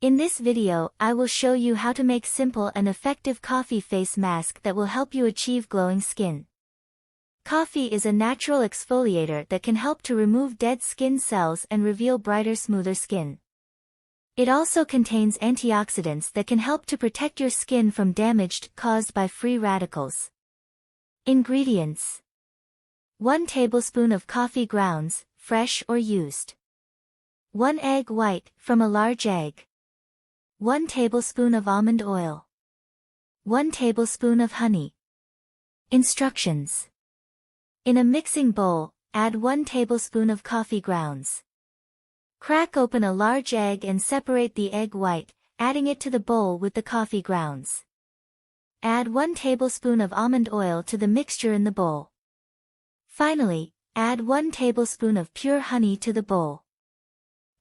In this video, I will show you how to make simple and effective coffee face mask that will help you achieve glowing skin. Coffee is a natural exfoliator that can help to remove dead skin cells and reveal brighter, smoother skin. It also contains antioxidants that can help to protect your skin from damage caused by free radicals. Ingredients: 1 tablespoon of coffee grounds, fresh or used. 1 egg white, from a large egg. 1 tablespoon of almond oil. 1 tablespoon of honey. Instructions: in a mixing bowl, add 1 tablespoon of coffee grounds. Crack open a large egg and separate the egg white, adding it to the bowl with the coffee grounds. Add 1 tablespoon of almond oil to the mixture in the bowl. Finally, add 1 tablespoon of pure honey to the bowl.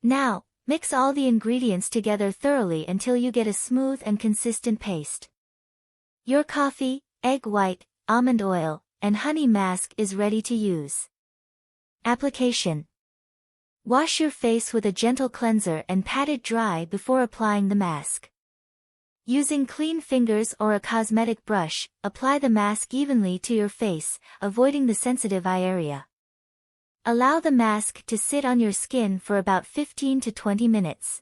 Now, mix all the ingredients together thoroughly until you get a smooth and consistent paste. Your coffee, egg white, almond oil, and honey mask is ready to use. Application: wash your face with a gentle cleanser and pat it dry before applying the mask. Using clean fingers or a cosmetic brush, apply the mask evenly to your face, avoiding the sensitive eye area. Allow the mask to sit on your skin for about 15 to 20 minutes.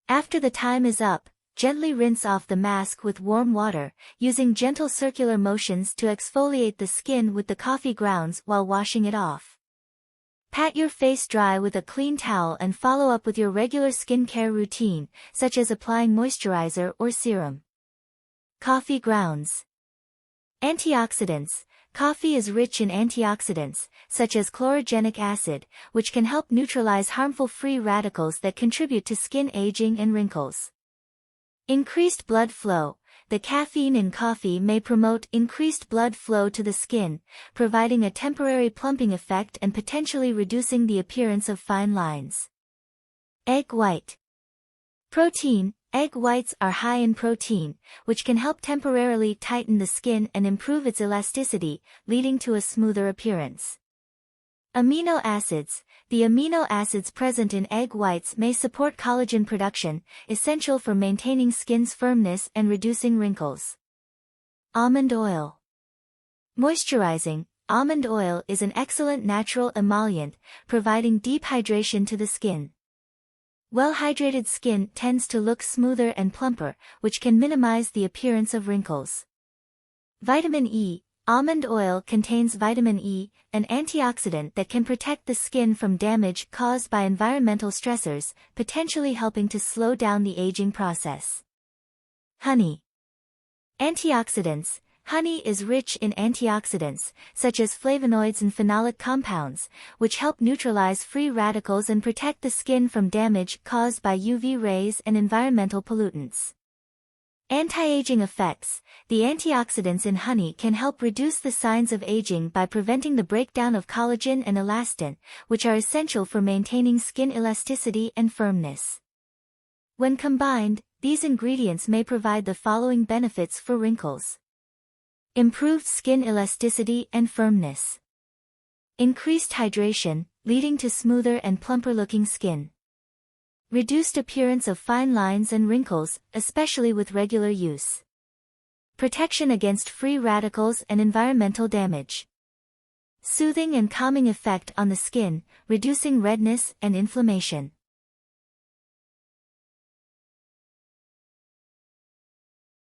After the time is up, gently rinse off the mask with warm water, using gentle circular motions to exfoliate the skin with the coffee grounds while washing it off. Pat your face dry with a clean towel and follow up with your regular skincare routine, such as applying moisturizer or serum. Coffee grounds. Antioxidants. Coffee is rich in antioxidants, such as chlorogenic acid, which can help neutralize harmful free radicals that contribute to skin aging and wrinkles. Increased blood flow. The caffeine in coffee may promote increased blood flow to the skin, providing a temporary plumping effect and potentially reducing the appearance of fine lines. Egg white. Protein. Egg whites are high in protein, which can help temporarily tighten the skin and improve its elasticity, leading to a smoother appearance. Amino acids. The amino acids present in egg whites may support collagen production, essential for maintaining skin's firmness and reducing wrinkles. Almond oil. Moisturizing. Almond oil is an excellent natural emollient, providing deep hydration to the skin. Well-hydrated skin tends to look smoother and plumper, which can minimize the appearance of wrinkles. Vitamin E. Almond oil contains vitamin E, an antioxidant that can protect the skin from damage caused by environmental stressors, potentially helping to slow down the aging process. Honey. Antioxidants. Honey is rich in antioxidants, such as flavonoids and phenolic compounds, which help neutralize free radicals and protect the skin from damage caused by UV rays and environmental pollutants. Anti-aging effects. The antioxidants in honey can help reduce the signs of aging by preventing the breakdown of collagen and elastin, which are essential for maintaining skin elasticity and firmness. When combined, these ingredients may provide the following benefits for wrinkles: improved skin elasticity and firmness. Increased hydration, leading to smoother and plumper-looking skin. Reduced appearance of fine lines and wrinkles, especially with regular use. Protection against free radicals and environmental damage. Soothing and calming effect on the skin, reducing redness and inflammation.